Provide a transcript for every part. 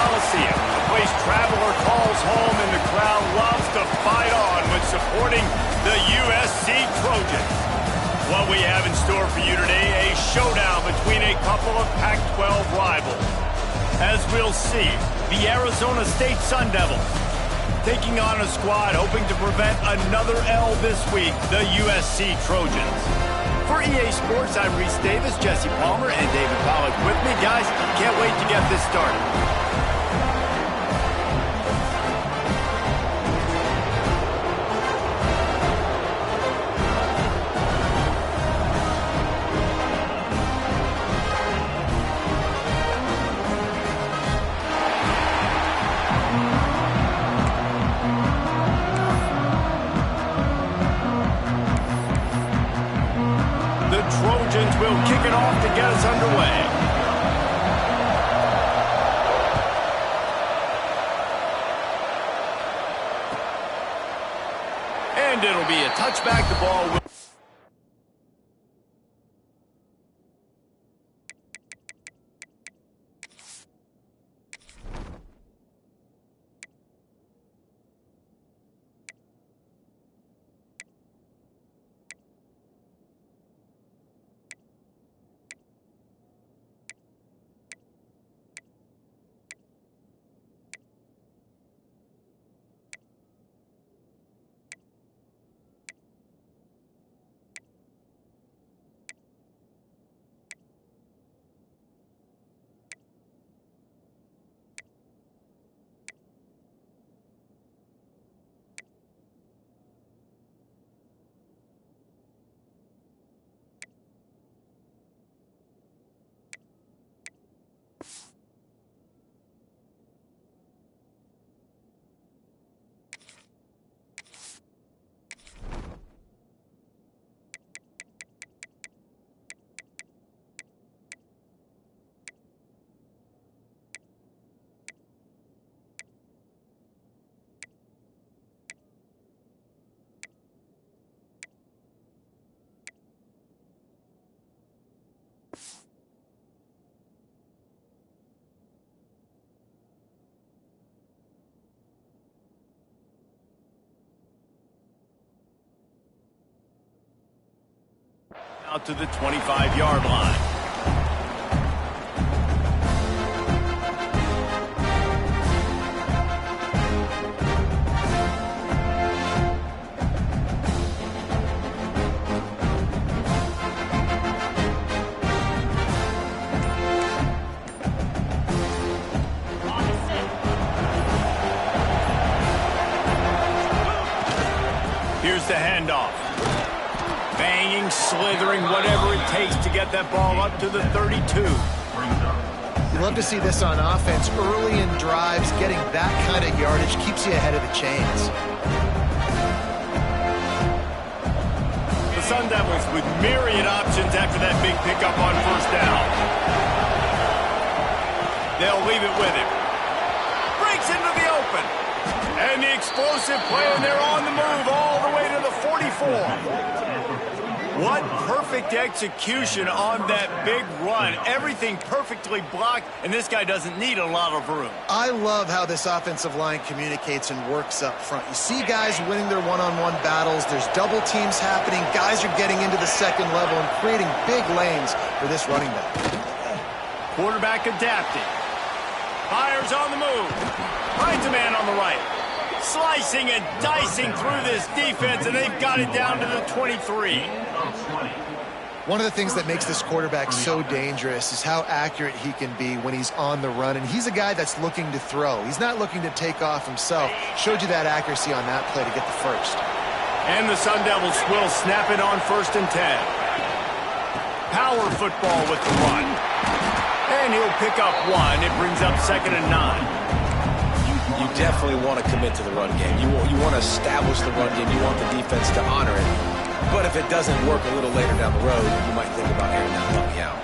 Coliseum, the place traveler calls home and the crowd loves to fight on when supporting the USC Trojans. What we have in store for you today, a showdown between a couple of Pac-12 rivals. As we'll see, the Arizona State Sun Devils taking on a squad hoping to prevent another L this week, the USC Trojans. For EA Sports, I'm Reese Davis, Jesse Palmer, and David Pollack with me. Guys, can't wait to get this started. Trojans will kick it off to get us underway. And it'll be a touchback. The ball will... out to the 25-yard line. Here's the handoff. Banging, slithering, whatever it takes to get that ball up to the 32. You love to see this on offense. Early in drives, getting that kind of yardage keeps you ahead of the chains. The Sun Devils with myriad options after that big pickup on first down. They'll leave it with him. Breaks into the open. And the explosive play, and they're on the move all the way to the 44. What perfect execution on that big run. Everything perfectly blocked, and this guy doesn't need a lot of room. I love how this offensive line communicates and works up front. You see guys winning their one-on-one battles. There's double teams happening. Guys are getting into the second level and creating big lanes for this running back. Quarterback adapting. Fires on the move. Finds a man on the right. Slicing and dicing through this defense, and they've got it down to the 23. One of the things that makes this quarterback so dangerous is how accurate he can be when he's on the run, and he's a guy that's looking to throw. He's not looking to take off himself. Showed you that accuracy on that play to get the first. And the Sun Devils will snap it on 1st and 10. Power football with the run. And he'll pick up one. It brings up 2nd and 9. You definitely want to commit to the run game. You want to establish the run game. You want the defense to honor it. But if it doesn't work a little later down the road, you might think about airing that puppy out.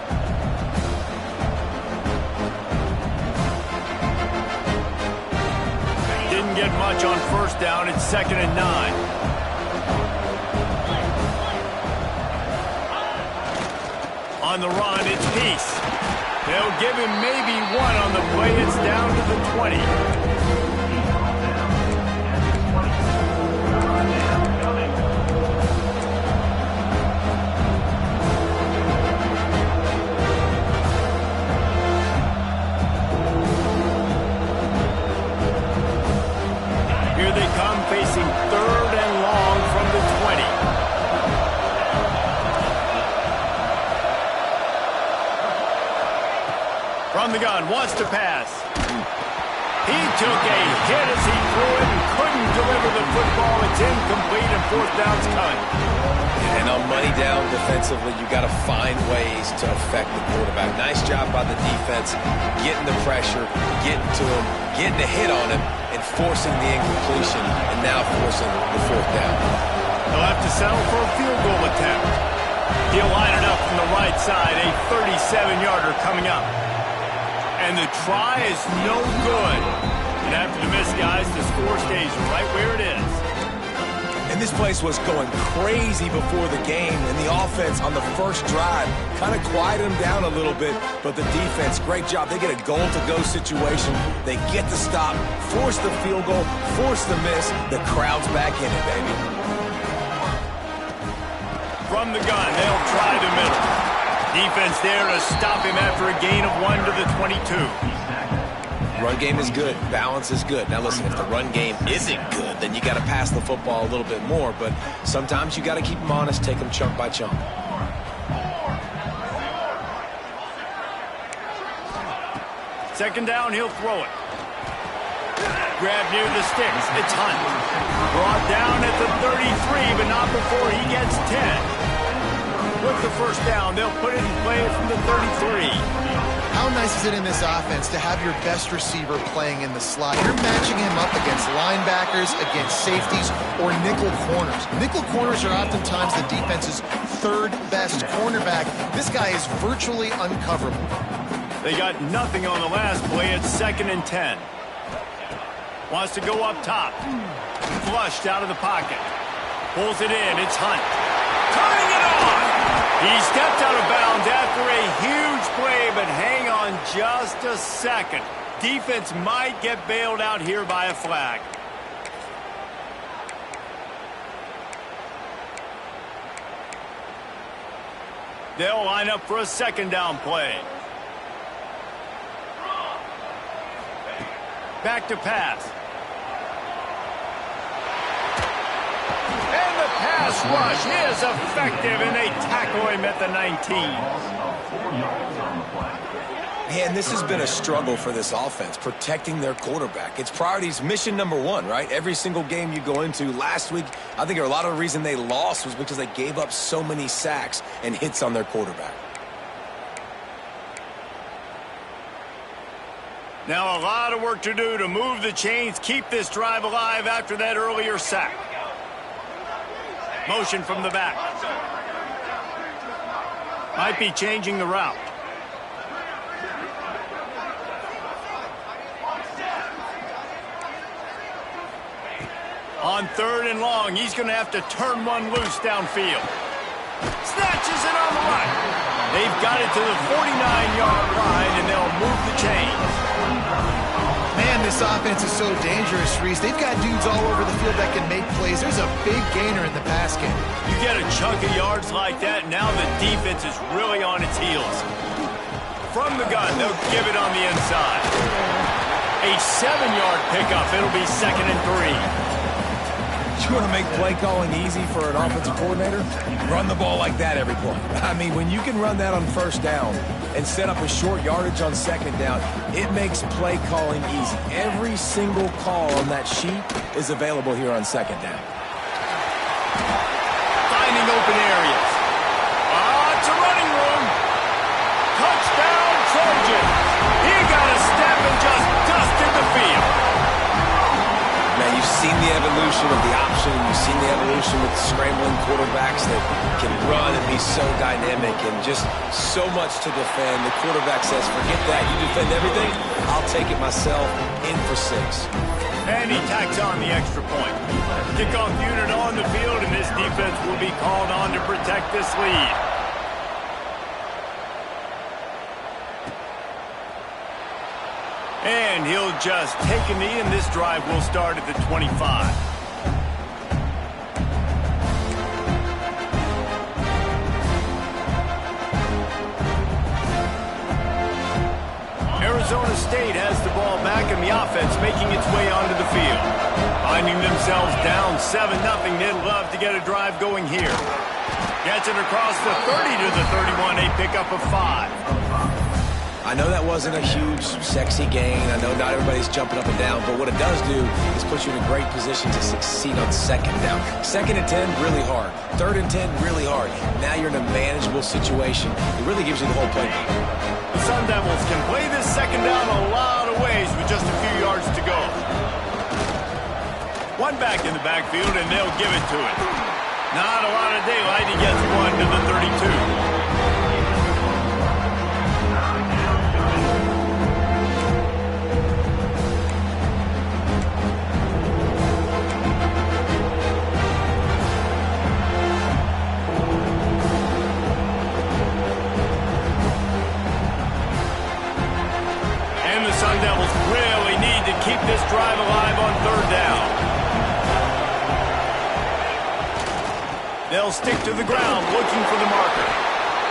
Didn't get much on first down. It's 2nd and 9. On the run, it's Peace. They'll give him maybe one on the play. It's down to the 20. Here they come, facing 3rd and long from the 20. From the gun, wants to pass. He took a hit as he threw it and couldn't deliver the football. It's incomplete and 4th down's cut. And on money down defensively, you got to find ways to affect the quarterback. Nice job by the defense, getting the pressure, getting to him, getting a hit on him, and forcing the incompletion, and now forcing the 4th down. They'll have to settle for a field goal attempt. He'll line it up from the right side, a 37-yarder coming up. And the try is no good. And after the miss, guys, the score stays right where it is. And this place was going crazy before the game, and the offense on the first drive kind of quieted them down a little bit, but the defense, great job. They get a goal-to-go situation. They get the stop, force the field goal, force the miss. The crowd's back in it, baby. From the gun, they'll try the middle. Defense there to stop him after a gain of 1 to the 22. Run game is good. Balance is good. Now listen, if the run game isn't good, then you got to pass the football a little bit more. But sometimes you got to keep them honest, take them chunk by chunk. Second down, he'll throw it. Grab near the sticks. It's Hunt. Brought down at the 33, but not before he gets 10. With the first down, they'll put it in play from the 33. How nice is it in this offense to have your best receiver playing in the slot? You're matching him up against linebackers, against safeties, or nickel corners. Nickel corners are oftentimes the defense's 3rd best cornerback. This guy is virtually uncoverable. They got nothing on the last play. It's 2nd and 10. Wants to go up top. Flushed out of the pocket. Pulls it in. It's Hunt. Turning it on. He stepped out of bounds after a huge play, but hang on just a second. Defense might get bailed out here by a flag. They'll line up for a 2nd down play. Back to pass. And the pass rush is effective, and they tackle him at the 19. Man, this has been a struggle for this offense, protecting their quarterback. It's priorities, mission number 1, right? Every single game you go into. Last week, I think a lot of the reason they lost was because they gave up so many sacks and hits on their quarterback. Now a lot of work to do to move the chains, keep this drive alive after that earlier sack. Motion from the back. Might be changing the route. On 3rd and long, he's going to have to turn one loose downfield. Snatches it on the right. They've got it to the 49-yard line, and they'll move the chains. Man, this offense is so dangerous, Reese. They've got dudes all over the field that can make plays. There's a big gainer in the pass game. You get a chunk of yards like that, now the defense is really on its heels. From the gun, they'll give it on the inside. A 7-yard pickup. It'll be 2nd and 3. You want to make play calling easy for an offensive coordinator? Run the ball like that every play. I mean, when you can run that on 1st down and set up a short yardage on 2nd down, it makes play calling easy. Every single call on that sheet is available here on 2nd down. Finding open areas. It's a running room. Touchdown, Trojans. He got a step and just dusted the field. Now, you've seen the evolution of the option. You've seen the evolution with scrambling quarterbacks that can run and be so dynamic and just so much to defend. The quarterback says, forget that. You defend everything. I'll take it myself. In for 6. And he tacks on the extra point. Kickoff unit on the field, and this defense will be called on to protect this lead. And he'll just take a knee, and this drive will start at the 25. Arizona State has the ball back, and the offense making its way onto the field. Finding themselves down 7-0, they'd love to get a drive going here. Gets it across the 30 to the 31, a pickup of 5. I know that wasn't a huge, sexy gain. I know not everybody's jumping up and down, but what it does do is put you in a great position to succeed on second down. 2nd and 10, really hard. 3rd and 10, really hard. Now you're in a manageable situation. It really gives you the whole playbook. The Sun Devils can play this second down a lot of ways with just a few yards to go. One back in the backfield, and they'll give it to it. Not a lot of daylight. He gets one to the 32. Sun Devils really need to keep this drive alive on 3rd down. They'll stick to the ground looking for the marker.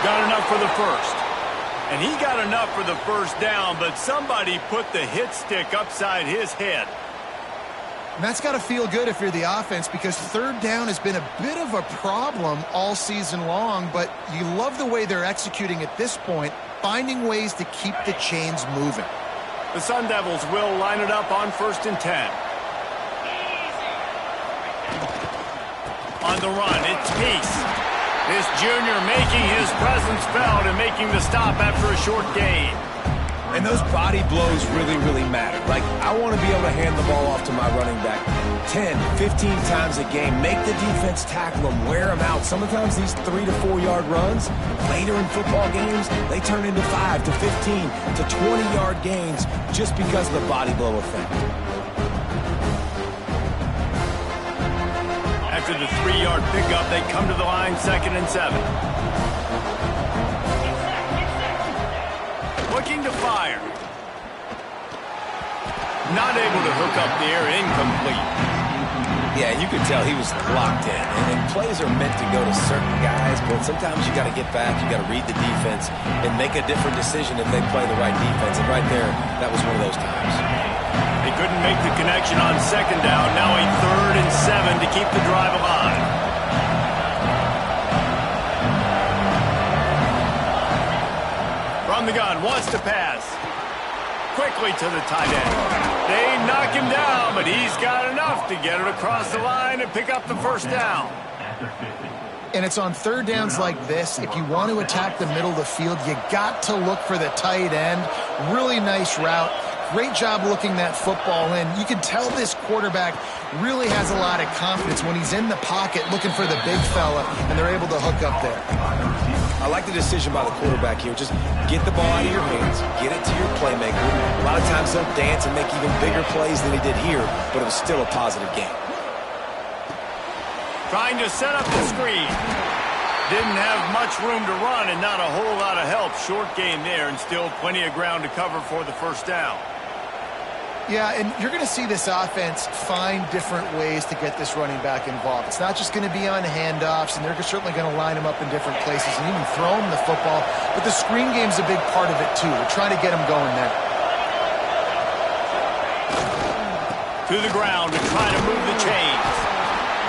Got enough for the first. And he got enough for the first down, but somebody put the hit stick upside his head. And that's got to feel good if you're the offense, because 3rd down has been a bit of a problem all season long, but you love the way they're executing at this point, finding ways to keep the chains moving. The Sun Devils will line it up on 1st and 10. On the run, it's Peace. This junior making his presence felt and making the stop after a short gain. And those body blows really, really matter. Like, I want to be able to hand the ball off to my running back 10, 15 times a game. Make the defense tackle them, wear them out. Sometimes these 3 to 4 yard runs, later in football games, they turn into 5 to 15 to 20 yard gains just because of the body blow effect. After the 3 yard pickup, they come to the line 2nd and 7. Looking to fire. Not able to hook up there, incomplete. Yeah, you could tell he was locked in. And plays are meant to go to certain guys, but sometimes you got to get back, you got to read the defense, and make a different decision if they play the right defense. And right there, that was one of those times. They couldn't make the connection on 2nd down. Now a 3rd and 7 to keep the drive alive. From the gun, wants to pass. Quickly to the tight end. They knock him down, but he's got enough to get it across the line and pick up the 1st down. And it's on 3rd downs like this. If you want to attack the middle of the field, you got to look for the tight end. Really nice route. Great job looking that football in. You can tell this quarterback really has a lot of confidence when he's in the pocket looking for the big fella, and they're able to hook up there. I like the decision by the quarterback here. Just get the ball out of your hands, get it to your playmaker. A lot of times they'll dance and make even bigger plays than he did here, but it was still a positive game. Trying to set up the screen. Didn't have much room to run and not a whole lot of help. Short gain there and still plenty of ground to cover for the 1st down. Yeah, and you're going to see this offense find different ways to get this running back involved. It's not just going to be on handoffs, and they're certainly going to line him up in different places and even throw him the football. But the screen game's a big part of it, too. They're trying to get him going there. To the ground to try to move the chains.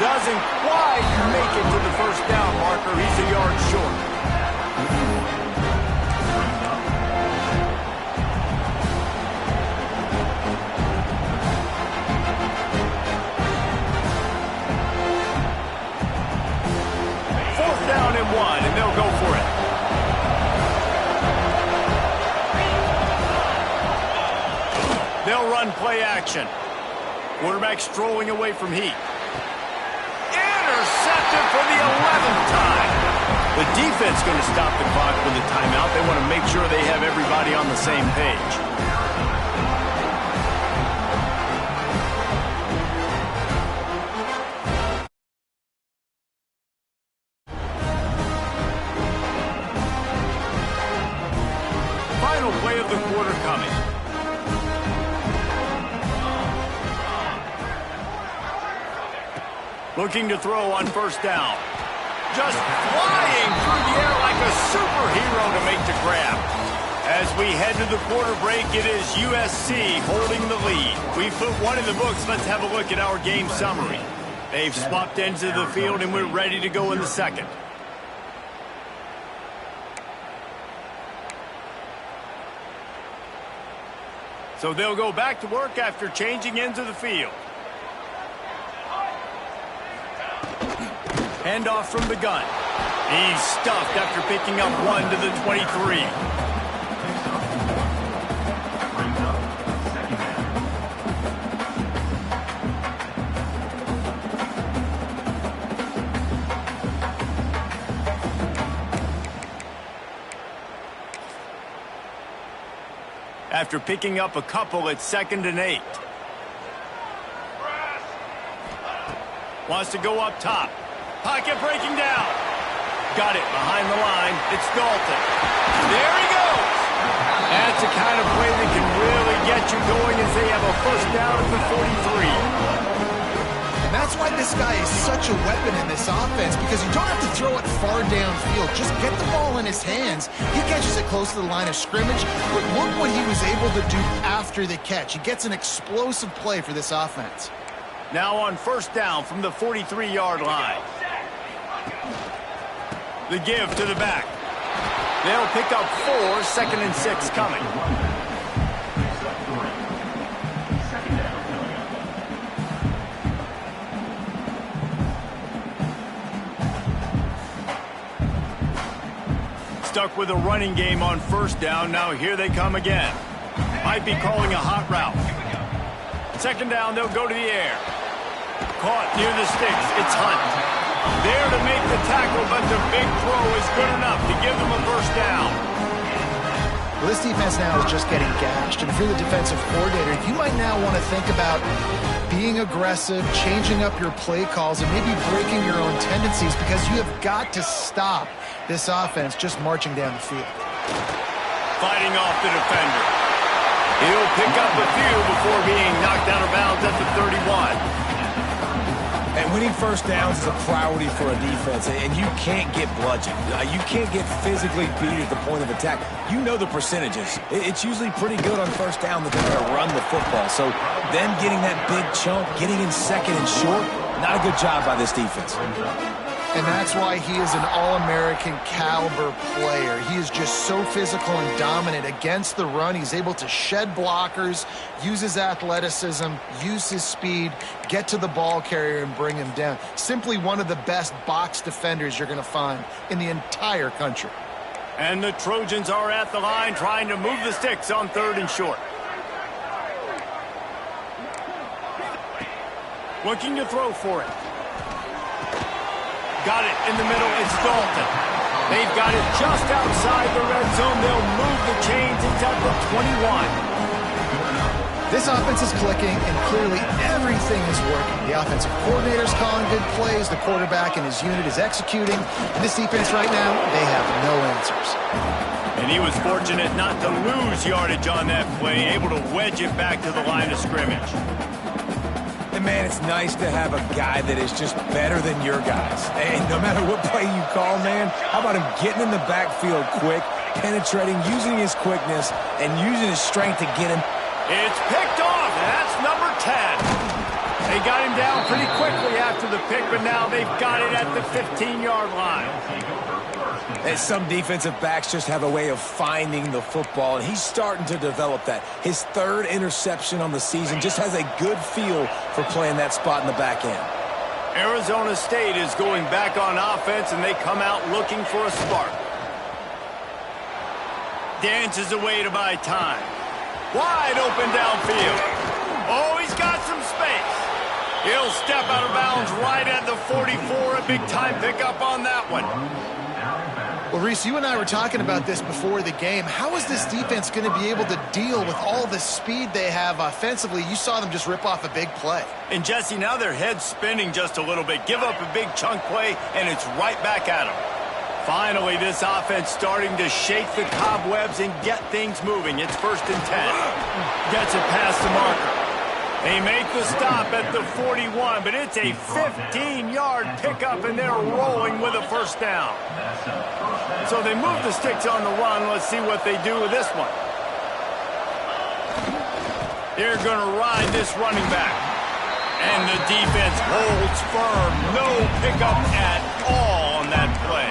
Doesn't quite make it to the 1st down marker. He's a yard short. Down and 1, and they'll go for it. They'll run play action. Quarterback strolling away from heat. Intercepted for the 11th time. The defense going to stop the clock with a timeout. They want to make sure they have everybody on the same page. Play of the quarter coming. Looking to throw on first down. Just flying through the air like a superhero to make the grab. As we head to the quarter break, it is USC holding the lead. We've put one in the books. Let's have a look at our game summary. They've swapped ends of the field, and we're ready to go in the second. So they'll go back to work after changing ends of the field. Handoff from the gun. He's stuffed after picking up 1 to the 23. After picking up a couple, it's 2nd and 8. Wants to go up top. Pocket breaking down. Got it behind the line. It's Dalton. There he goes. That's the kind of play that can really get you going as they have a first down at the 43. And that's why this guy is such a weapon in this offense, because you don't have to throw it far downfield. Just get the ball in his hands. He catches it close to the line of scrimmage, but look what he was able to do after the catch. He gets an explosive play for this offense. Now on first down from the 43-yard line. The give to the back. They'll pick up 4, 2nd and 6 coming. Stuck with a running game on first down. Now here they come again. Might be calling a hot route. 2nd down, they'll go to the air. Caught near the sticks. It's Hunt. There to make the tackle, but the big throw is good enough to give them a first down. Well, this defense now is just getting gashed. And if you're the defensive coordinator, you might now want to think about being aggressive, changing up your play calls, and maybe breaking your own tendencies, because you have got to stop this offense just marching down the field. Fighting off the defender. He'll pick up a few before being knocked out of bounds at the 31. And winning first downs is a priority for a defense, and you can't get bludgeoned. You can't get physically beat at the point of attack. You know the percentages. It's usually pretty good on first down that they're going to run the football. So them getting that big chunk, getting in second and short, not a good job by this defense. And that's why he is an All-American caliber player. He is just so physical and dominant against the run. He's able to shed blockers, use his athleticism, use his speed, get to the ball carrier and bring him down. Simply one of the best box defenders you're going to find in the entire country. And the Trojans are at the line trying to move the sticks on 3rd and short. Looking to throw for it. Got it in the middle. It's Dalton. They've got it just outside the red zone. They'll move the chains into the 21. This offense is clicking, and clearly everything is working. The offensive coordinator's calling good plays. The quarterback and his unit is executing. And this defense right now, they have no answers. And he was fortunate not to lose yardage on that play, able to wedge it back to the line of scrimmage. And man, it's nice to have a guy that is just better than your guys. And no matter what play you call, man, how about him getting in the backfield quick, penetrating, using his quickness, and using his strength to get him. It's picked off, and that's number 10. They got him down pretty quickly after the pick, but now they've got it at the 15-yard line. And some defensive backs just have a way of finding the football, and he's starting to develop that. His 3rd interception on the season, just has a good feel for playing that spot in the back end. Arizona State is going back on offense, and they come out looking for a spark. Dances away to buy time. Wide open downfield. Oh, he's got some space. He'll step out of bounds right at the 44. A big-time pickup on that one. Well, Reese, you and I were talking about this before the game. How is this defense going to be able to deal with all the speed they have offensively? You saw them just rip off a big play. And, Jesse, now their head's spinning just a little bit. Give up a big chunk play, and it's right back at them. Finally, this offense starting to shake the cobwebs and get things moving. It's 1st and 10. Gets it past the marker. They make the stop at the 41, but it's a 15-yard pickup, and they're rolling with a first down. So they move the sticks on the run. Let's see what they do with this one. They're going to ride this running back. And the defense holds firm. No pickup at all on that play.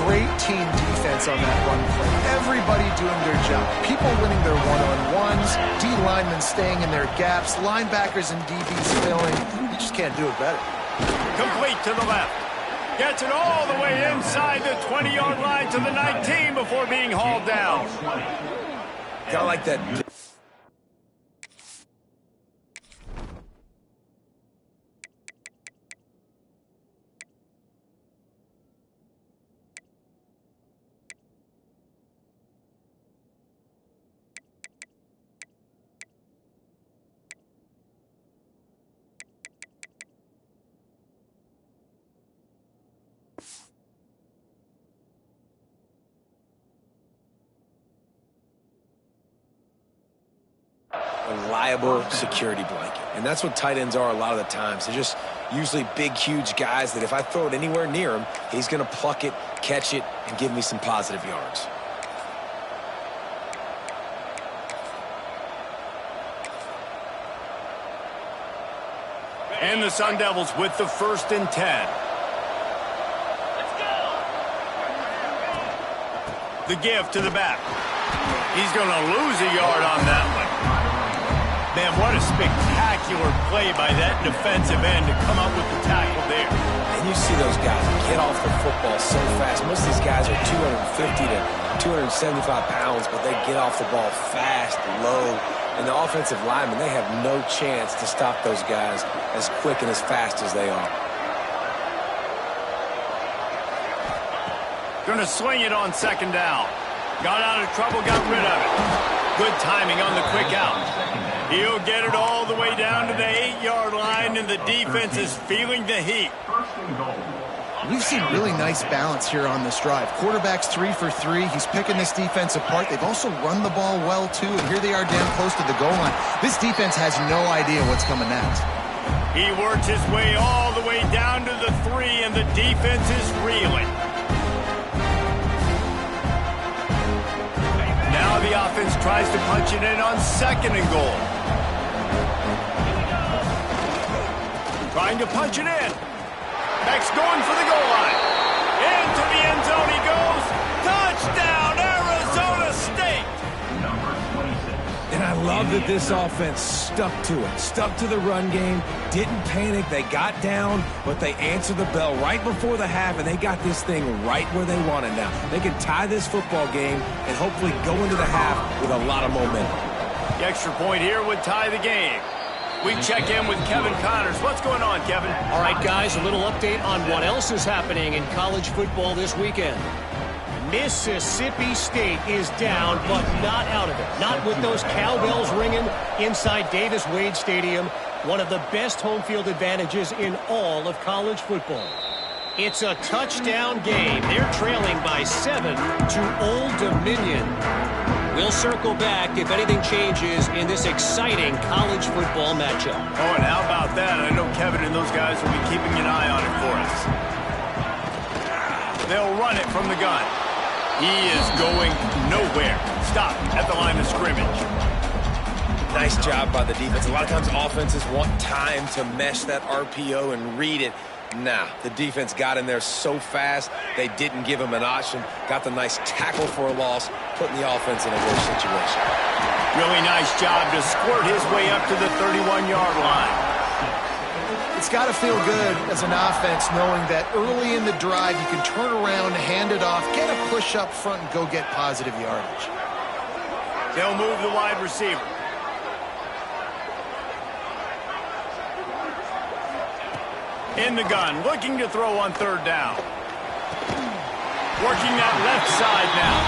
Great team defense on that run play. Everybody doing their job. People winning their one-on-ones, D linemen staying in their gaps, linebackers and DBs filling. You just can't do it better. Complete to the left. Gets it all the way inside the 20-yard line to the 19 before being hauled down. Kind of like that. Reliable security blanket. And that's what tight ends are a lot of the times. They're just usually big, huge guys that if I throw it anywhere near him, he's going to pluck it, catch it, and give me some positive yards. And the Sun Devils with the 1st and 10. The give to the back. He's going to lose a yard on that one. Man, what a spectacular play by that defensive end to come up with the tackle there. And you see those guys get off the football so fast. Most of these guys are 250 to 275 pounds, but they get off the ball fast, low. And the offensive linemen, they have no chance to stop those guys as quick and as fast as they are. Going to swing it on 2nd down. Got out of trouble, got rid of it. Good timing on the quick out. He'll get it all the way down to the 8-yard line, and the defense is feeling the heat. We've seen really nice balance here on this drive. Quarterback's 3 for 3. He's picking this defense apart. They've also run the ball well, too, and here they are damn close to the goal line. This defense has no idea what's coming next. He works his way all the way down to the 3, and the defense is reeling. Now the offense tries to punch it in on 2nd and goal. Trying to punch it in. Next going for the goal line. Into the end zone he goes. Touchdown, Arizona State. And I love that this offense stuck to it. Stuck to the run game. Didn't panic. They got down, but they answered the bell right before the half, and they got this thing right where they want it now. They can tie this football game and hopefully go into the half with a lot of momentum. The extra point here would tie the game. We check in with Kevin Connors. What's going on, Kevin? All right, guys, a little update on what else is happening in college football this weekend. Mississippi State is down, but not out of it. Not with those cowbells ringing inside Davis-Wade Stadium, one of the best home field advantages in all of college football. It's a touchdown game. They're trailing by 7 to Old Dominion. We'll circle back if anything changes in this exciting college football matchup. Oh, and how about that? I know Kevin and those guys will be keeping an eye on it for us. They'll run it from the gun. He is going nowhere. Stop at the line of scrimmage. Nice job by the defense. A lot of times offenses want time to mesh that RPO and read it. Nah, the defense got in there so fast, they didn't give him an option. Got the nice tackle for a loss, putting the offense in a worse situation. Really nice job to squirt his way up to the 31-yard line. It's got to feel good as an offense knowing that early in the drive you can turn around, hand it off, get a push up front, and go get positive yardage. They'll move the wide receiver. In the gun, looking to throw on 3rd down. Working that left side now.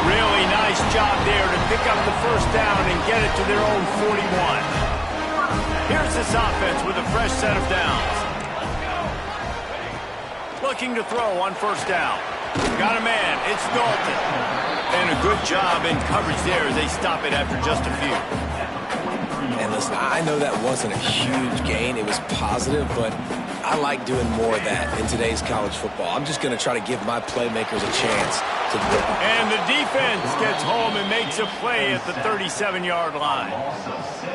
Really nice job there to pick up the 1st down and get it to their own 41. Here's this offense with a fresh set of downs. Looking to throw on 1st down. Got a man, it's Dalton. And a good job in coverage there as they stop it after just a few. And listen, I know that wasn't a huge gain. It was positive, but I like doing more of that in today's college football. I'm just going to try to give my playmakers a chance to do it. And the defense gets home and makes a play at the 37-yard line.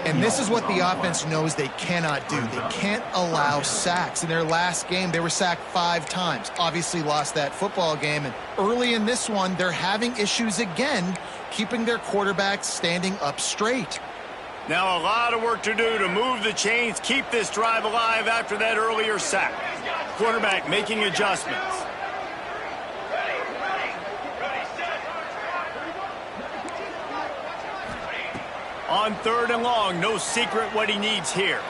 And this is what the offense knows they cannot do. They can't allow sacks. In their last game, they were sacked 5 times. Obviously lost that football game. And early in this one, they're having issues again keeping their quarterbacks standing up straight. Now a lot of work to do to move the chains, keep this drive alive after that earlier sack. Quarterback making adjustments. On 3rd and long, no secret what he needs here.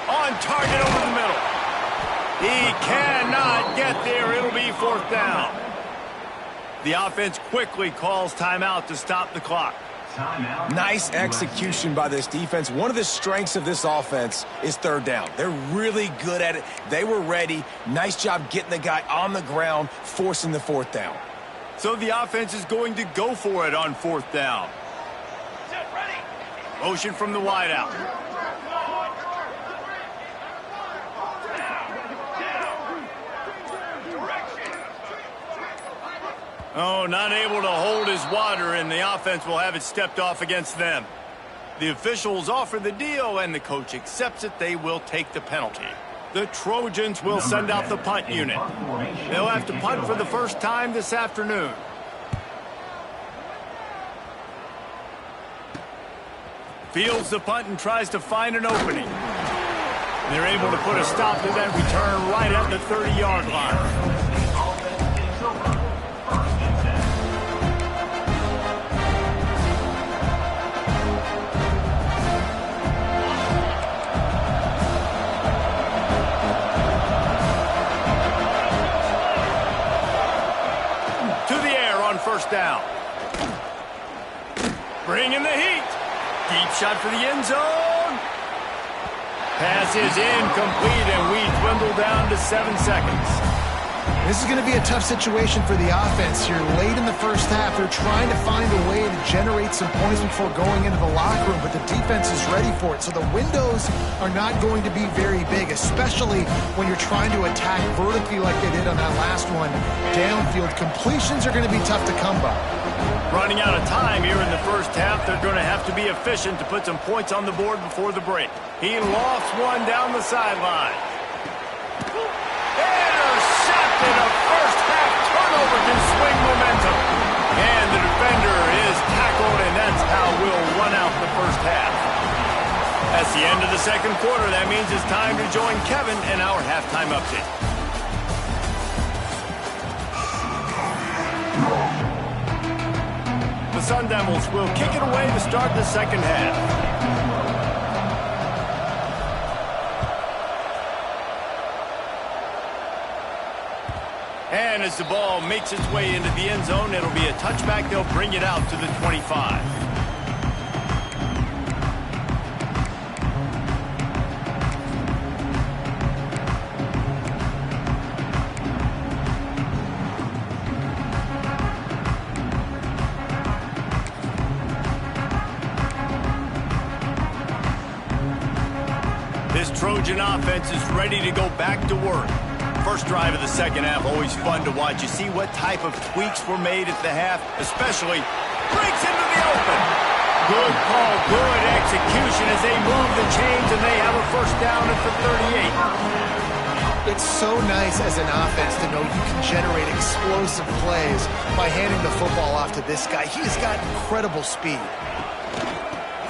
On target over the middle. He cannot get there. It'll be 4th down. The offense quickly calls timeout to stop the clock. Nice execution by this defense. One of the strengths of this offense is 3rd down. They're really good at it. They were ready. Nice job getting the guy on the ground, forcing the 4th down. So the offense is going to go for it on 4th down. Motion from the wideout. Oh, not able to hold his water, and the offense will have it stepped off against them. The officials offer the deal, and the coach accepts it. They will take the penalty. The Trojans will send out the punt unit. They'll have to punt for the first time this afternoon. Fields the punt and tries to find an opening. They're able to put a stop to that return right at the 30-yard line. First down. Bringing the heat. Deep shot for the end zone. Pass is incomplete, and we dwindle down to 7 seconds. This is going to be a tough situation for the offense here. Late in the first half, they're trying to find a way to generate some points before going into the locker room, but the defense is ready for it. So the windows are not going to be very big, especially when you're trying to attack vertically like they did on that last one. Downfield completions are going to be tough to come by. Running out of time here in the first half, they're going to have to be efficient to put some points on the board before the break. He lofts one down the sideline. And a first-half turnover can swing momentum. And the defender is tackled, and that's how we'll run out the first half. That's the end of the second quarter. That means it's time to join Kevin in our halftime update. The Sun Devils will kick it away to start the second half. And as the ball makes its way into the end zone, it'll be a touchback. They'll bring it out to the 25. This Trojan offense is ready to go back to work. First drive of the second half, always fun to watch. You see what type of tweaks were made at the half, especially breaks into the open. Good call, good execution as they move the chains, and they have a first down at the 38. It's so nice as an offense to know you can generate explosive plays by handing the football off to this guy. He's got incredible speed.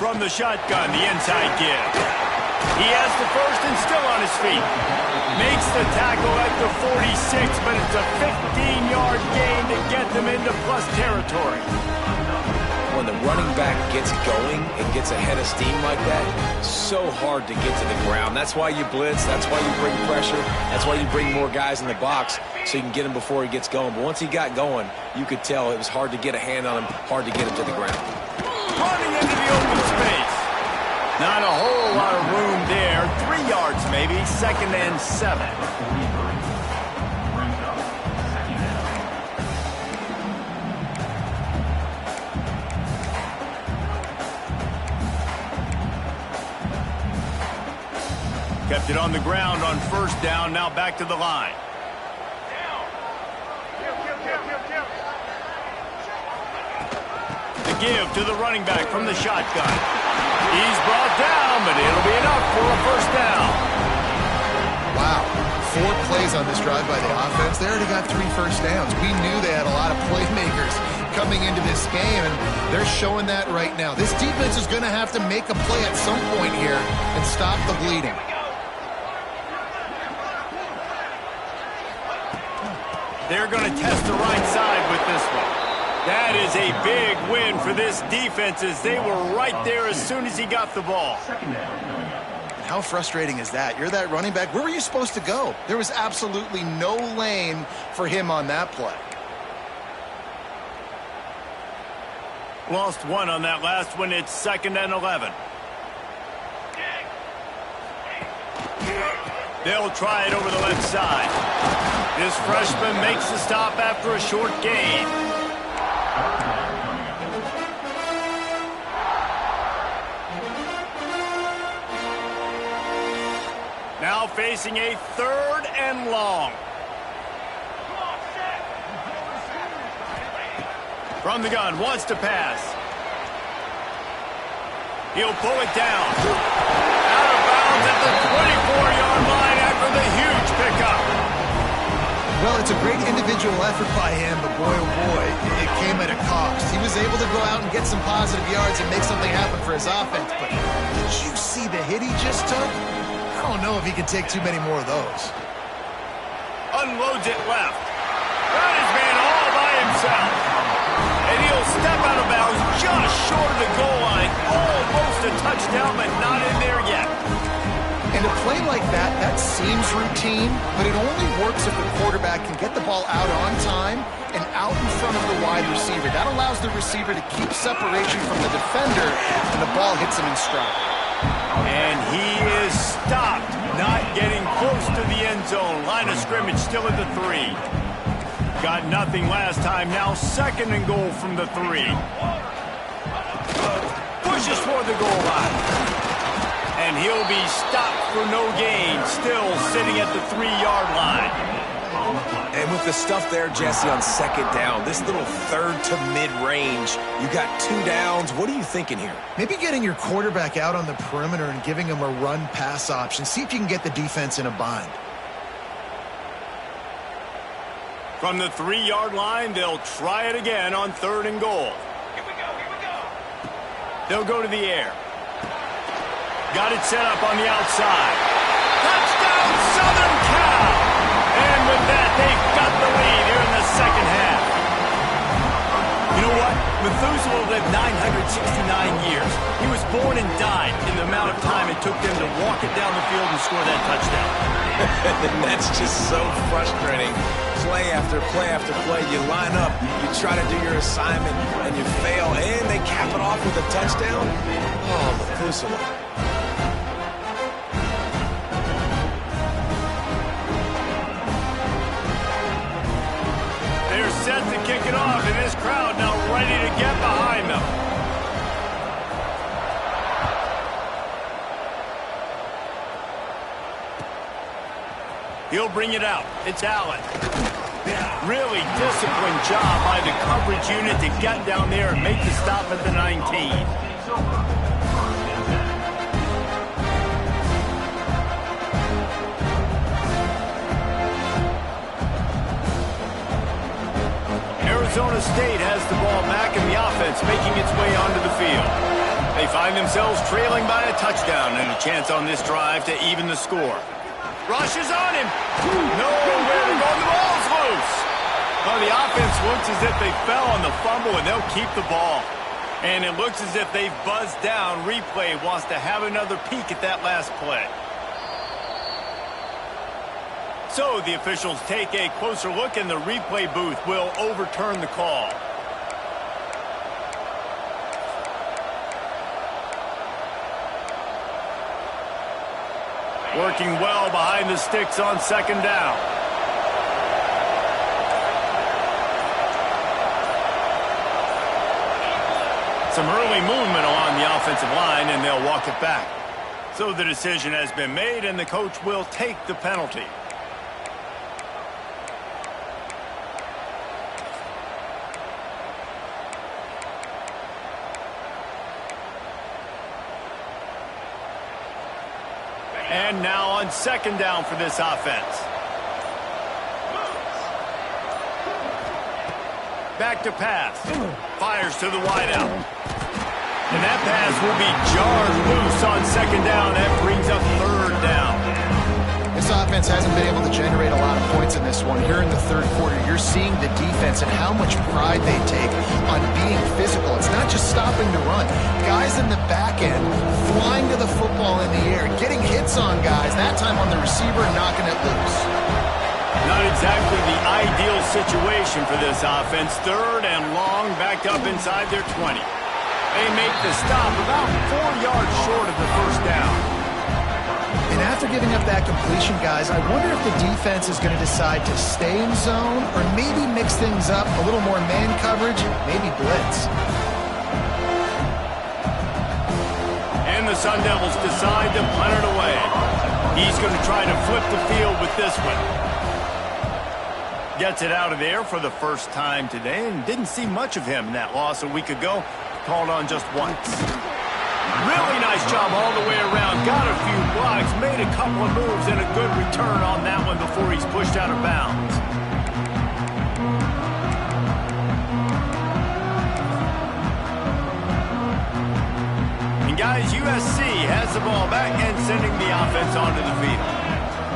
From the shotgun, the inside give. He has the first and still on his feet. Makes the tackle at the 46, but it's a 15-yard gain to get them into plus territory. When the running back gets going and gets ahead of steam like that, so hard to get to the ground. That's why you blitz. That's why you bring pressure. That's why you bring more guys in the box so you can get him before he gets going. But once he got going, you could tell it was hard to get a hand on him, hard to get him to the ground. Running into the open space. Not a whole lot of room there. 3 yards maybe. 2nd and 7. Kept it on the ground on first down, now back to the line. The give to the running back from the shotgun. He's brought down, but it'll be enough for a first down. Wow. 4 plays on this drive by the offense. They already got 3 first downs. We knew they had a lot of playmakers coming into this game, and they're showing that right now. This defense is going to have to make a play at some point here and stop the bleeding. They're going to test the right side with this one. That is a big win for this defense as they were right there as soon as he got the ball. How frustrating is that? You're that running back. Where were you supposed to go? There was absolutely no lane for him on that play. Lost 1 on that last one. It's 2nd and 11. They'll try it over the left side. This freshman makes the stop after a short gain. Now facing a 3rd and long. From the gun, wants to pass. He'll pull it down. Out of bounds at the 24-yard line after the huge pickup. Well, it's a great individual effort by him, but boy, oh boy, it came at a cost. He was able to go out and get some positive yards and make something happen for his offense, but did you see the hit he just took? I don't know if he can take too many more of those. Unloads it left. Got his man all by himself. And he'll step out of bounds just short of the goal line. Almost a touchdown, but not in there yet. And a play like that, that seems routine, but it only works if the quarterback can get the ball out on time and out in front of the wide receiver. That allows the receiver to keep separation from the defender, and the ball hits him in stride. And he is stopped, not getting close to the end zone. Line of scrimmage still at the 3. Got nothing last time, now 2nd and goal from the 3. Pushes for the goal line. And he'll be stopped for no gain, still sitting at the 3-yard line. And with the stuff there, Jesse, on 2nd down, this little 3rd to mid-range, you got 2 downs. What are you thinking here? Maybe getting your quarterback out on the perimeter and giving him a run-pass option. See if you can get the defense in a bind. From the 3-yard line, they'll try it again on 3rd and goal. Here we go. They'll go to the air. Got it set up on the outside. Touchdown, Southern Cal! And with that, they've got the lead here in the 2nd half. You know what? Methuselah lived 969 years. He was born and died in the amount of time it took them to walk it down the field and score that touchdown. That's just so frustrating. Play after play after play. You line up, you try to do your assignment, and you fail, and they cap it off with a touchdown? Oh, Methuselah. They're set to kick it off, and this crowd now ready to get behind them. He'll bring it out. It's Allen. Really disciplined job by the coverage unit to get down there and make the stop at the 19. Arizona State has the ball back, and the offense making its way onto the field. They find themselves trailing by a touchdown and a chance on this drive to even the score. Rush is on him. Nowhere to go. The ball's loose. Well, the offense looks as if they fell on the fumble, and they'll keep the ball. And it looks as if they've buzzed down. Replay wants to have another peek at that last play. So the officials take a closer look, and the replay booth will overturn the call. Working well behind the sticks on 2nd down. Some early movement along the offensive line, and they'll walk it back. So the decision has been made, and the coach will take the penalty. And now on second down for this offense. Back to pass. Fires to the wideout. And that pass will be jarred loose on second down. That brings up third down. This offense hasn't been able to generate a lot of points in this one. Here in the third quarter, you're seeing the defense and how much pride they take on being physical. It's not just stopping to run. Guys in the back end flying to the football in the air, getting hits on guys, that time on the receiver, knocking it loose. Not exactly the ideal situation for this offense. Third and long, backed up inside their 20. They make the stop about 4 yards short of the first down. And after giving up that completion, guys, I wonder if the defense is going to decide to stay in zone or maybe mix things up, a little more man coverage, maybe blitz. And the Sun Devils decide to punt it away. He's going to try to flip the field with this one. Gets it out of there for the first time today, and didn't see much of him in that loss a week ago. Called on just once. Really nice job all the way around. Got a few blocks, made a couple of moves, and a good return on that one before he's pushed out of bounds. And guys, USC has the ball back and sending the offense onto the field.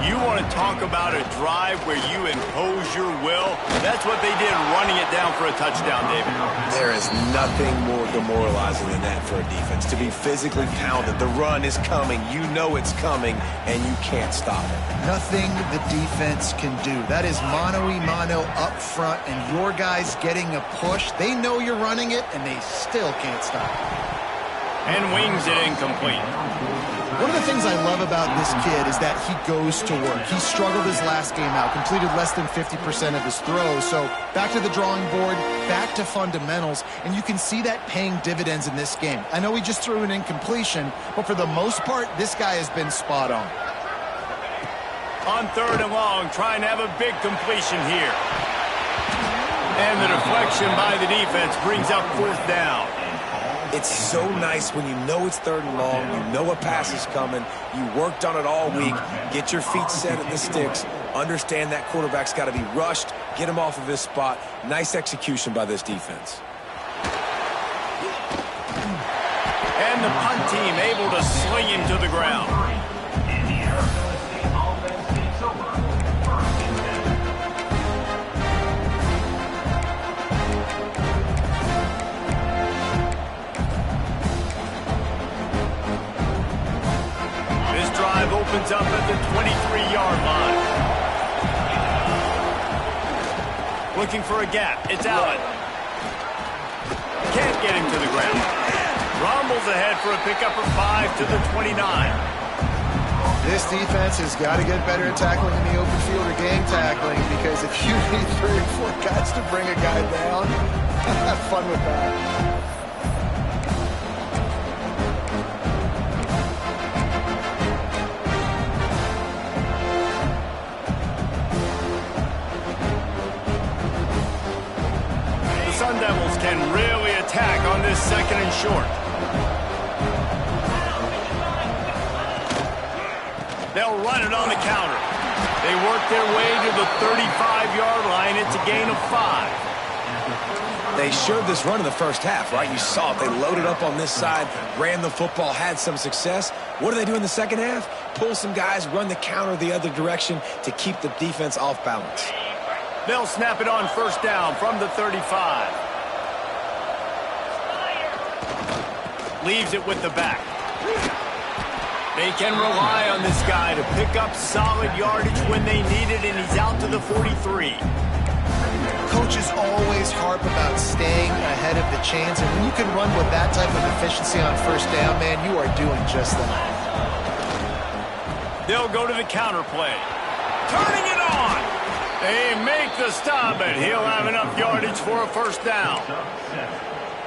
You want to talk about a drive where you impose your will? That's what they did, running it down for a touchdown, David. There is nothing more demoralizing than that for a defense. To be physically pounded, the run is coming, you know it's coming, and you can't stop it. Nothing the defense can do. That is mano-a-mano up front, and your guys getting a push. They know you're running it, and they still can't stop it. And wings it incomplete. One of the things I love about this kid is that he goes to work. He struggled his last game out, completed less than 50% of his throws. So back to the drawing board, back to fundamentals, and you can see that paying dividends in this game. I know he just threw an incompletion, but for the most part, this guy has been spot on. On third and long, trying to have a big completion here. And the deflection by the defense brings up fourth down. It's so nice when you know it's third and long, you know a pass is coming, you worked on it all week, get your feet set at the sticks, understand that quarterback's got to be rushed, get him off of his spot. Nice execution by this defense. And the punt team able to sling him to the ground. Opens up at the 23-yard line. Looking for a gap. It's Allen. Can't get him to the ground. Rumbles ahead for a pickup of 5 to the 29. This defense has got to get better at tackling in the open field or game tackling, because if you need 3 or 4 guys to bring a guy down, have fun with that. Sun Devils can really attack on this second and short. They'll run it on the counter. They work their way to the 35-yard line. It's a gain of 5. They showed this run in the first half, right? You saw it. They loaded up on this side, ran the football, had some success. What do they do in the second half? Pull some guys, run the counter the other direction to keep the defense off balance. They'll snap it on first down from the 35. Leaves it with the back. They can rely on this guy to pick up solid yardage when they need it, and he's out to the 43. Coaches always harp about staying ahead of the chains, and when you can run with that type of efficiency on first down, man, you are doing just that. They'll go to the counter play. Turning it on. They make the stop, and he'll have enough yardage for a first down.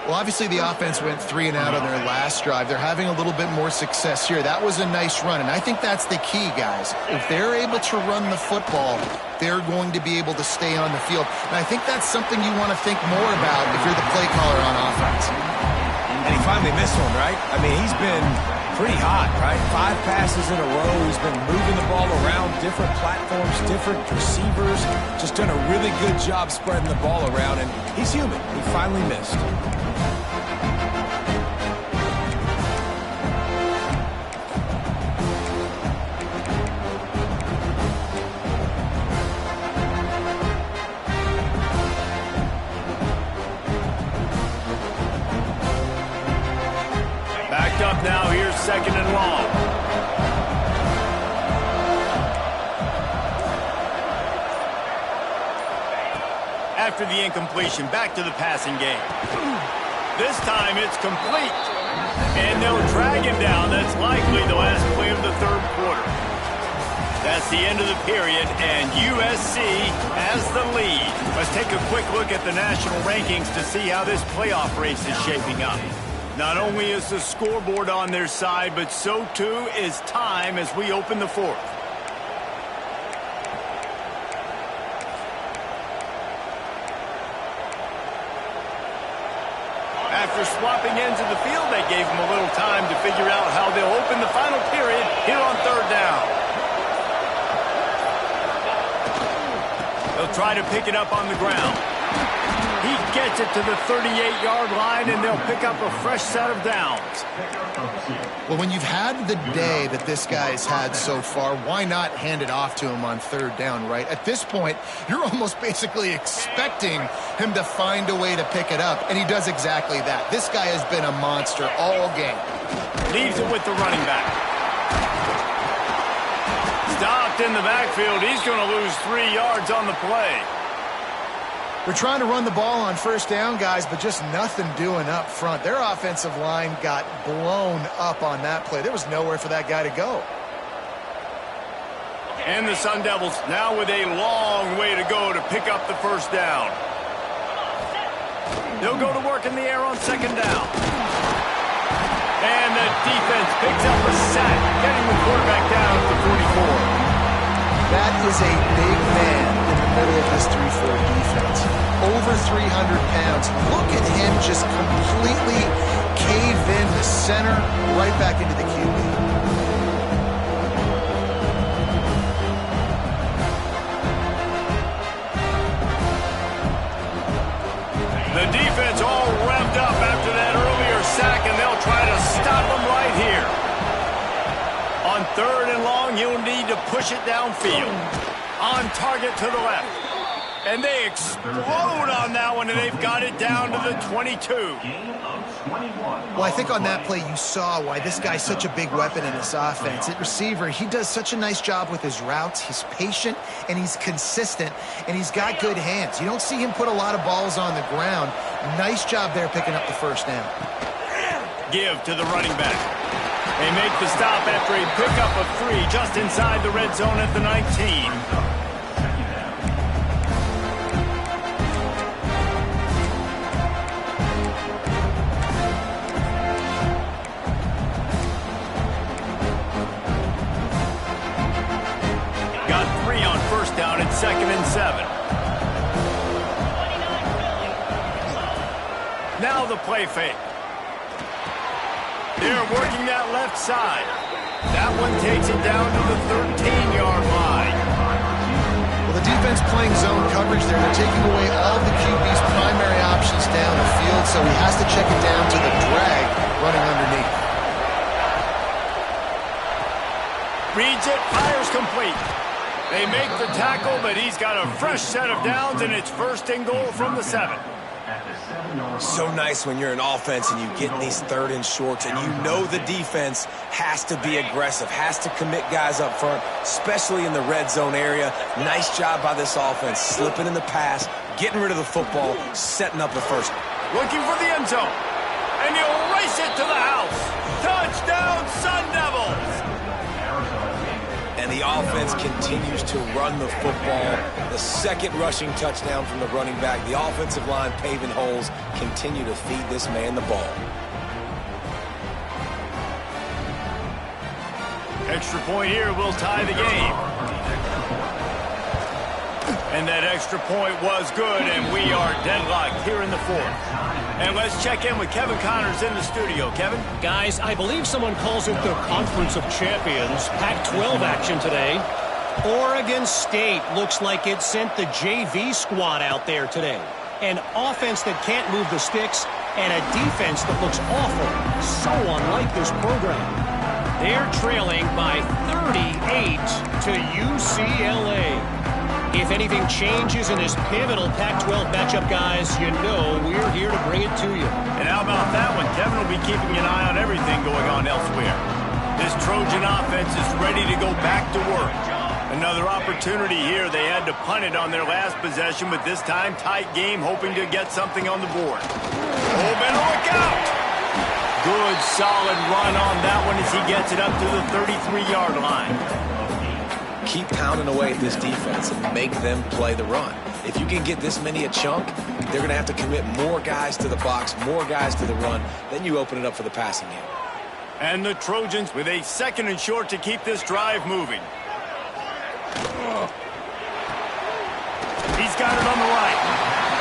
Well, obviously the offense went 3 and out on their last drive. They're having a little bit more success here. That was a nice run, and I think that's the key, guys. If they're able to run the football, they're going to be able to stay on the field. And I think that's something you want to think more about if you're the play caller on offense. And he finally missed one, right? I mean, he's been pretty hot, right? 5 passes in a row. He's been moving the ball around, different platforms, different receivers. Just done a really good job spreading the ball around, and he's human. He finally missed. Up now, here's 2nd and long. After the incompletion, back to the passing game. This time it's complete. And they'll drag him down. That's likely the last play of the 3rd quarter. That's the end of the period, and USC has the lead. Let's take a quick look at the national rankings to see how this playoff race is shaping up. Not only is the scoreboard on their side, but so too is time as we open the 4th. After swapping ends of the field, they gave them a little time to figure out how they'll open the final period here on 3rd down. They'll try to pick it up on the ground. He gets it to the 38-yard line, and they'll pick up a fresh set of downs. Well, when you've had the day that this guy's had so far, why not hand it off to him on 3rd down, right? At this point, you're almost basically expecting him to find a way to pick it up, and he does exactly that. This guy has been a monster all game. Leaves it with the running back. Stopped in the backfield. He's going to lose 3 yards on the play. We're trying to run the ball on 1st down, guys, but just nothing doing up front. Their offensive line got blown up on that play. There was nowhere for that guy to go. And the Sun Devils now with a long way to go to pick up the 1st down. They'll go to work in the air on 2nd down. And the defense picks up a sack, getting the quarterback down at the 44. That is a big man in the middle of this 3-4 defense. Over 300 pounds. Look at him just completely cave in the center, right back into the QB. The defense all revved up after that earlier sack, and they'll try to stop him right here. On 3rd and long, he'll need to push it downfield. On target to the left. And they explode on that one, and they've got it down to the 22. Well, I think on that play you saw why this guy's such a big weapon in this offense. At receiver, he does such a nice job with his routes. He's patient, and he's consistent, and he's got good hands. You don't see him put a lot of balls on the ground. Nice job there picking up the 1st down. Give to the running back. They make the stop after a pickup of 3 just inside the red zone at the 19. Got 3 on 1st down at 2nd and 7. Now the play fake. They're working that left side. That one takes it down to the 13-yard line. Well, the defense playing zone coverage there. They're taking away all the QB's primary options down the field, so he has to check it down to the drag running underneath. Reads it, fires complete. They make the tackle, but he's got a fresh set of downs, and it's 1st and goal from the 7. So nice when you're an offense and you get in these 3rd and shorts and you know the defense has to be aggressive, has to commit guys up front, especially in the red zone area. Nice job by this offense, slipping in the pass, getting rid of the football, setting up the 1st. Looking for the end zone, and he'll race it to the house. Touchdown, Sun Devils! And the offense continues to run the football. The second rushing touchdown from the running back. The offensive line paving holes. Continue to feed this man the ball. Extra point here will tie the game. And that extra point was good, and we are deadlocked here in the fourth. And let's check in with Kevin Connors in the studio. Kevin? Guys, I believe someone calls it the Conference of Champions. Pac-12 action today. Oregon State looks like it sent the JV squad out there today. An offense that can't move the sticks and a defense that looks awful. So unlike this program. They're trailing by 38 to UCLA. If anything changes in this pivotal Pac-12 matchup, guys, you know we're here to bring it to you. And how about that one? Kevin will be keeping an eye on everything going on elsewhere. This Trojan offense is ready to go back to work. Another opportunity here. They had to punt it on their last possession, but this time tight game, hoping to get something on the board. Oh, better look out! Good, solid run on that one as he gets it up to the 33-yard line. Keep pounding away at this defense and make them play the run. If you can get this many a chunk, they're going to have to commit more guys to the box, more guys to the run. Then you open it up for the passing game. And the Trojans with a second and short to keep this drive moving. He's got it on the right.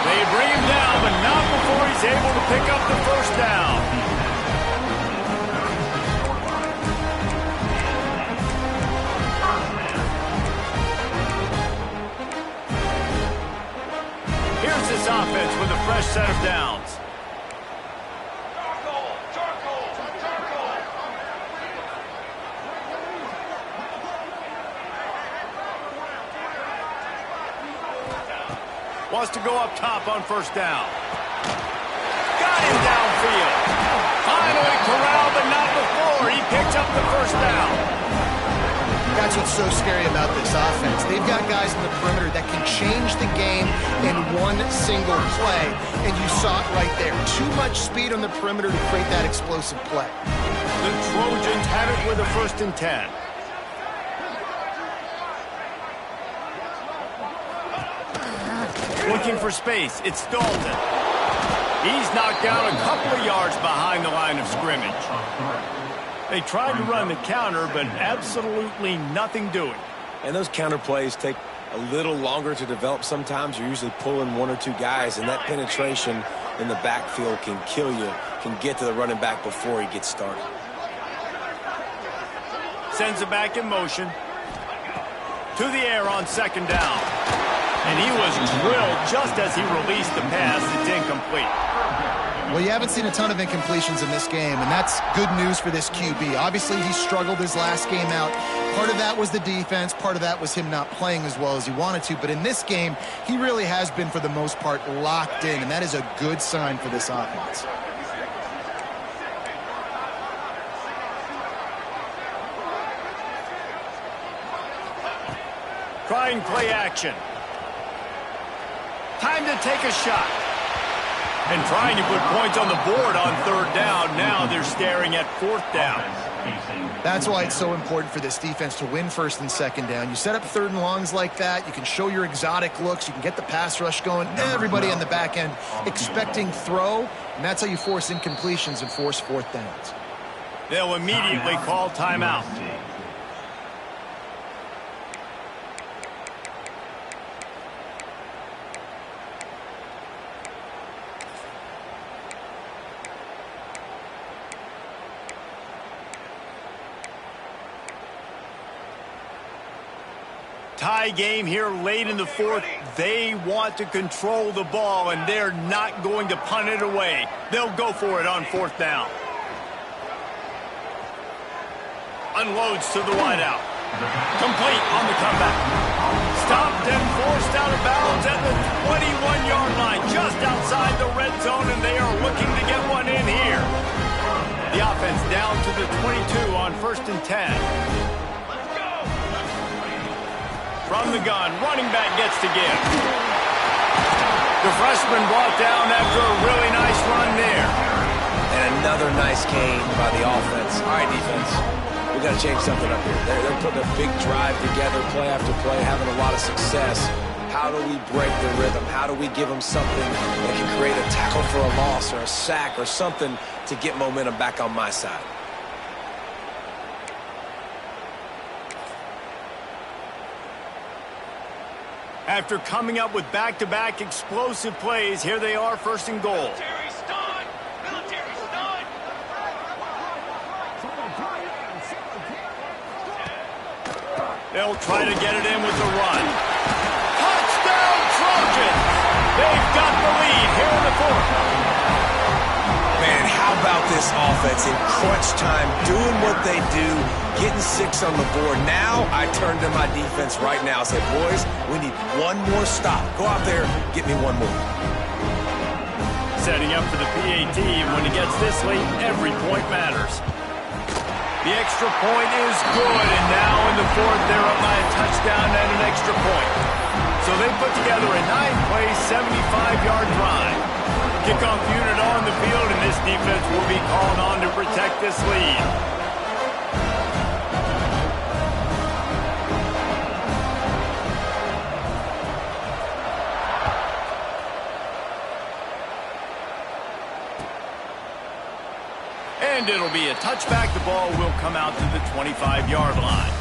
They bring him down, but not before he's able to pick up the first down. This offense with a fresh set of downs. Wants to go up top on first down. Got him downfield. Finally corralled, but not before. He picked up the first down. That's what's so scary about this offense. They've got guys in the perimeter that can change the game in one single play, and you saw it right there. Too much speed on the perimeter to create that explosive play. The Trojans have it with a 1st and 10. Looking for space. It's Dalton. He's knocked down a couple of yards behind the line of scrimmage. They tried to run the counter, but absolutely nothing doing. And those counter plays take a little longer to develop sometimes. You're usually pulling one or two guys, and that penetration in the backfield can kill you, can get to the running back before he gets started. Sends it back in motion. To the air on 2nd down. And he was drilled just as he released the pass. It's incomplete. Well, you haven't seen a ton of incompletions in this game, and that's good news for this QB. Obviously, he struggled his last game out. Part of that was the defense. Part of that was him not playing as well as he wanted to. But in this game, he really has been, for the most part, locked in, and that is a good sign for this offense. Trying play action. Time to take a shot. And trying to put points on the board on 3rd down. Now they're staring at 4th down. That's why it's so important for this defense to win 1st and 2nd down. You set up 3rd and longs like that. You can show your exotic looks. You can get the pass rush going. Everybody on the back end expecting throw. And that's how you force incompletions and force 4th downs. They'll immediately call timeout. Tie game here late in the 4th. They want to control the ball, and they're not going to punt it away. They'll go for it on 4th down. Unloads to the wideout. Complete on the comeback. Stopped and forced out of bounds at the 21-yard line, just outside the red zone, and they are looking to get one in here. The offense down to the 22 on 1st and 10. From the gun, running back gets to give. The freshman brought down after a really nice run there. And another nice game by the offense. All right, defense. We're we got to change something up here. They're putting a big drive together, play after play, having a lot of success. How do we break the rhythm? How do we give them something that can create a tackle for a loss or a sack or something to get momentum back on my side? After coming up with back-to-back explosive plays, here they are, first and goal. They'll try to get it in with the run. Touchdown, Trojans! They've got the lead here in the fourth. Man, how about this offense in crunch time, doing what they do, getting 6 on the board. Now I turn to my defense right now and say, boys, we need one more stop. Go out there, get me one more. Setting up for the PAT, and when he gets this late, every point matters. The extra point is good, and now in the fourth, they're up by a touchdown and an extra point. So they put together a 9-play, 75-yard drive. Kickoff unit on the field, and this defense will be called on to protect this lead. And it'll be a touchback. The ball will come out to the 25-yard line.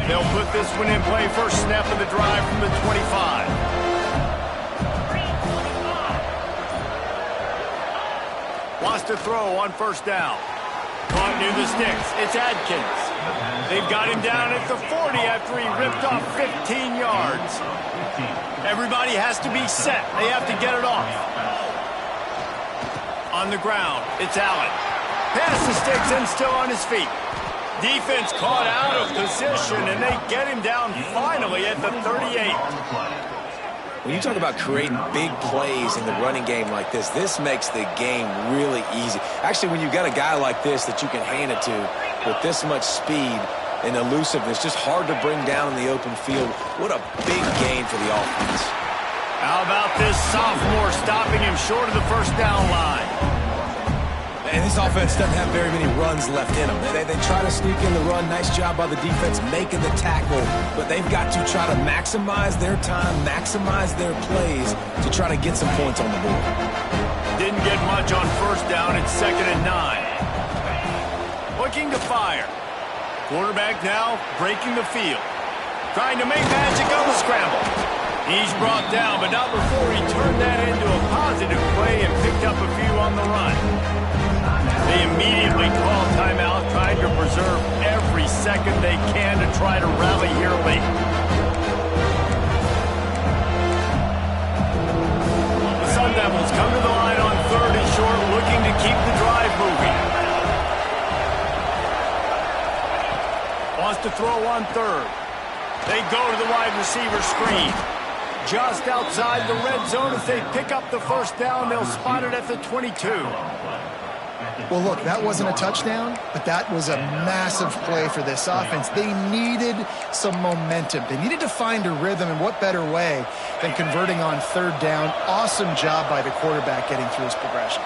They'll put this one in play. First snap of the drive from the 25. Wants to throw on first down. Caught near the sticks. It's Adkins. They've got him down at the 40 after he ripped off 15 yards. Everybody has to be set. They have to get it off. On the ground, it's Allen. Past the sticks and still on his feet. Defense caught out of position, and they get him down finally at the 38. When you talk about creating big plays in the running game like this makes the game really easy. Actually, when you've got a guy like this that you can hand it to with this much speed and elusiveness, just hard to bring down in the open field. What a big gain for the offense. How about this sophomore stopping him short of the first down line? And this offense doesn't have very many runs left in them. They try to sneak in the run. Nice job by the defense making the tackle. But they've got to try to maximize their time, maximize their plays to try to get some points on the board. Didn't get much on first down. It's 2nd and 9. Looking to fire. Quarterback now breaking the field. Trying to make magic on the scramble. He's brought down, but not before he turned that into a positive play and picked up a few on the run. They immediately call timeout, trying to preserve every second they can to try to rally here late. The Sun Devils come to the line on 3rd and short, looking to keep the drive moving. Wants to throw on 3rd. They go to the wide receiver screen. Just outside the red zone as they pick up the first down. They'll spot it at the 22. Well, look, that wasn't a touchdown, but that was a massive play for this offense. They needed some momentum. They needed to find a rhythm, and what better way than converting on 3rd down. Awesome job by the quarterback getting through his progression.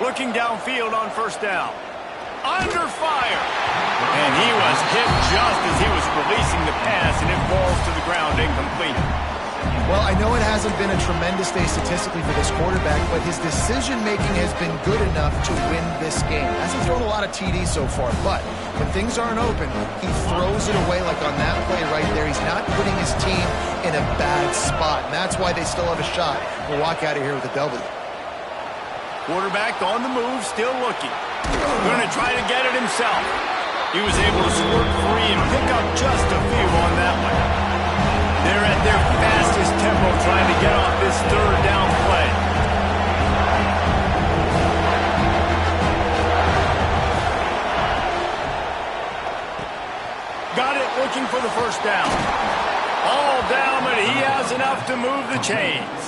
Looking downfield on first down. Under fire. And he was hit just as he was releasing the pass, and it falls to the ground incomplete. Well, I know it hasn't been a tremendous day statistically for this quarterback, but his decision-making has been good enough to win this game. Hasn't thrown a lot of TDs so far, but when things aren't open, he throws it away like on that play right there. He's not putting his team in a bad spot, and that's why they still have a shot to walk out of here with a W. Quarterback on the move, still looking. Going to try to get it himself. He was able to squirt free and pick up just a few on that one. They're at their fastest tempo trying to get off this 3rd down play. Got it, looking for the first down. All down, but he has enough to move the chains.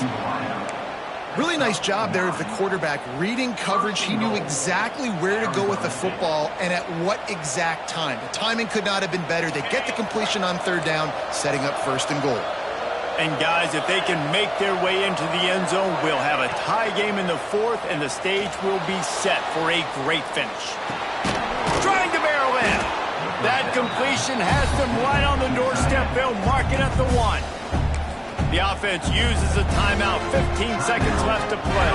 Really nice job there of the quarterback reading coverage. He knew exactly where to go with the football and at what exact time. The timing could not have been better. They get the completion on third down, setting up first and goal. And guys, if they can make their way into the end zone, we'll have a tie game in the fourth, and the stage will be set for a great finish. Trying to barrel in. That completion has them right on the doorstep. They'll mark it at the 1. The offense uses a timeout. 15 seconds left to play.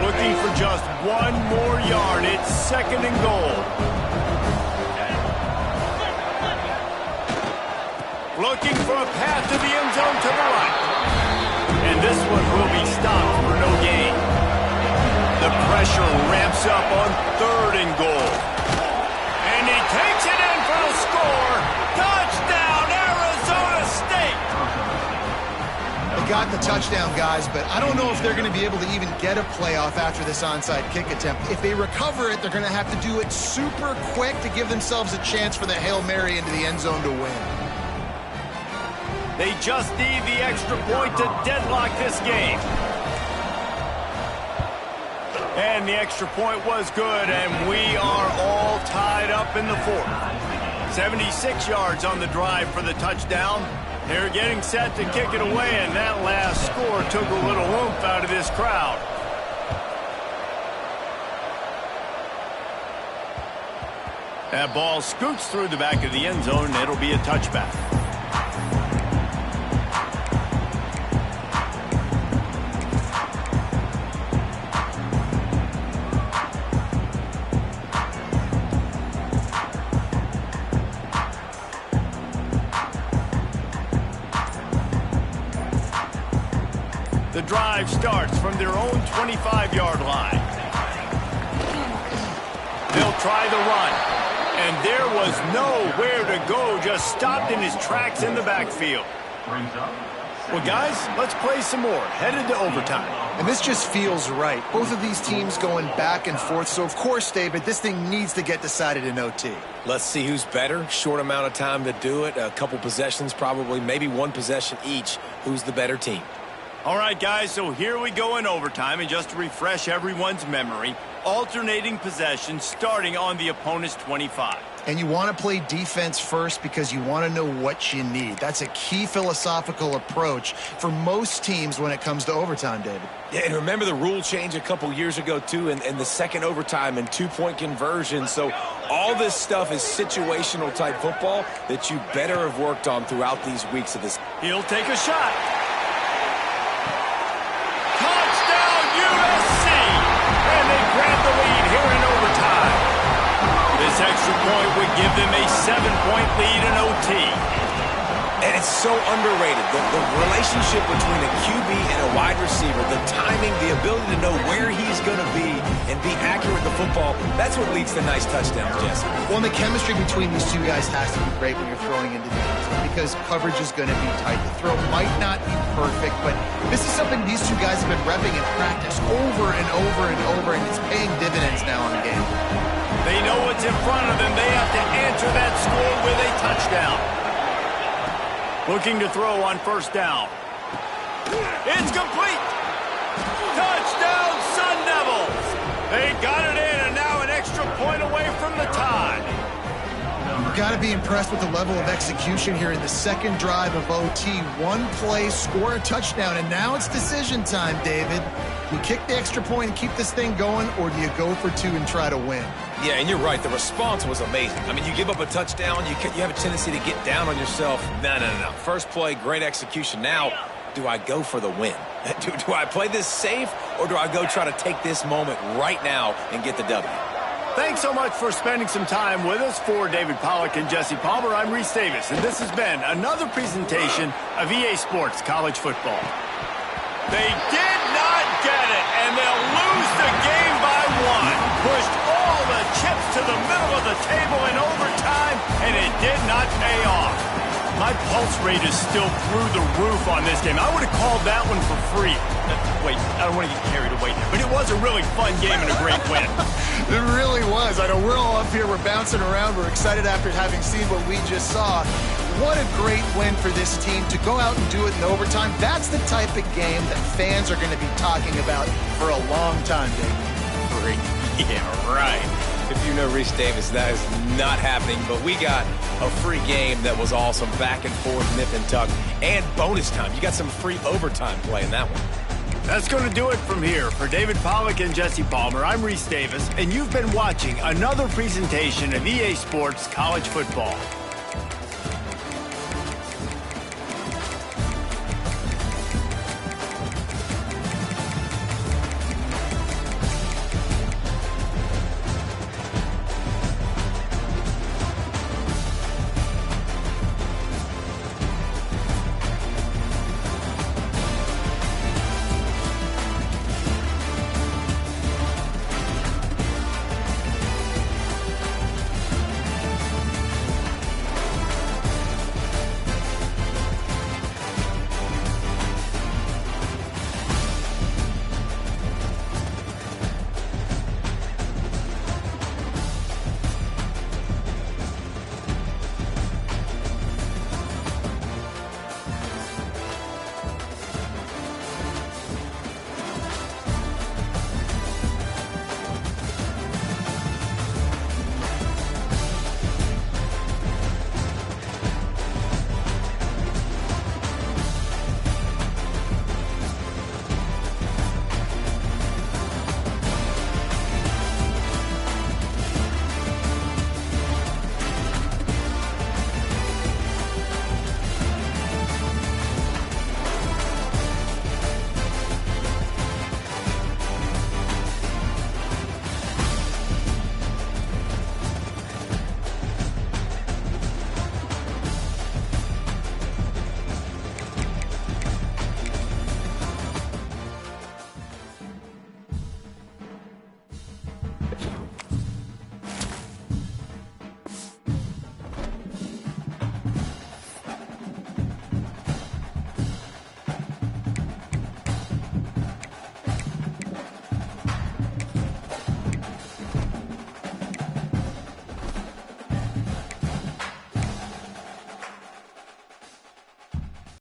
Looking for just 1 more yard. It's second and goal. Looking for a path to the end zone to the right. And this one will be stopped for no gain. The pressure ramps up on third and goal. And he takes it in for the score. Touchdown, Arizona State! They got the touchdown, guys, but I don't know if they're going to be able to even get a playoff after this onside kick attempt. If they recover it, they're going to have to do it super quick to give themselves a chance for the Hail Mary into the end zone to win. They just need the extra point to deadlock this game. And the extra point was good, and we are all tied up in the fourth. 76 yards on the drive for the touchdown. They're getting set to kick it away, and that last score took a little oomph out of this crowd. That ball scoots through the back of the end zone, and it'll be a touchback. The drive starts from their own 25-yard line. They'll try the run. And there was nowhere to go, just stopped in his tracks in the backfield. Well, guys, let's play some more. Headed to overtime. And this just feels right. Both of these teams going back and forth. So, of course, David, this thing needs to get decided in OT. Let's see who's better. Short amount of time to do it. A couple possessions probably, maybe 1 possession each. Who's the better team? All right, guys, so here we go in overtime. And just to refresh everyone's memory, alternating possessions starting on the opponent's 25. And you want to play defense first because you want to know what you need. That's a key philosophical approach for most teams when it comes to overtime, David. Yeah, and remember the rule change a couple years ago, too, and the second overtime and 2-point conversion. So all this stuff is situational type football that you better have worked on throughout these weeks of this. He'll take a shot. Touchdown, USC! And they grab the lead here in overtime. This extra point would give them a 7-point lead in OT. And it's so underrated. The relationship between a QB and a wide receiver, the timing, the ability to know where he's going to be and be accurate with the football, that's what leads to nice touchdowns, Jesse. Well, and the chemistry between these two guys has to be great when you're throwing into the end zone because coverage is going to be tight. The throw might not be perfect, but this is something these two guys have been repping in practice over and over and over, and it's paying dividends now in the game. They know what's in front of them. They have to answer that score with a touchdown. Looking to throw on first down. It's complete. Touchdown, Sun Devils. They got it in, and now an extra point away from the tie. You've got to be impressed with the level of execution here in the second drive of OT. One play, score a touchdown, and now it's decision time, David. Do you kick the extra point and keep this thing going, or do you go for 2 and try to win? Yeah, and you're right. The response was amazing. I mean, you give up a touchdown, you have a tendency to get down on yourself. No. First play, great execution. Now, do I go for the win? Do I play this safe, or do I go try to take this moment right now and get the W? Thanks so much for spending some time with us. For David Pollack and Jesse Palmer, I'm Reese Davis, and this has been another presentation of EA Sports College Football. They did not get it, and they'll lose the game by 1. Pushed all the chips to the middle of the table in overtime, and it did not pay off. My pulse rate is still through the roof on this game. I would have called that one for free. Wait, I don't want to get carried away. But it was a really fun game and a great win. It really was. I know we're all up here. We're bouncing around. We're excited after having seen what we just saw. What a great win for this team to go out and do it in overtime. That's the type of game that fans are going to be talking about for a long time, Dave. Yeah, right. If you know Reese Davis, that is not happening. But we got a free game that was awesome. Back and forth, nip and tuck, and bonus time. You got some free overtime play in that one. That's going to do it from here. For David Pollack and Jesse Palmer, I'm Reese Davis, and you've been watching another presentation of EA Sports College Football.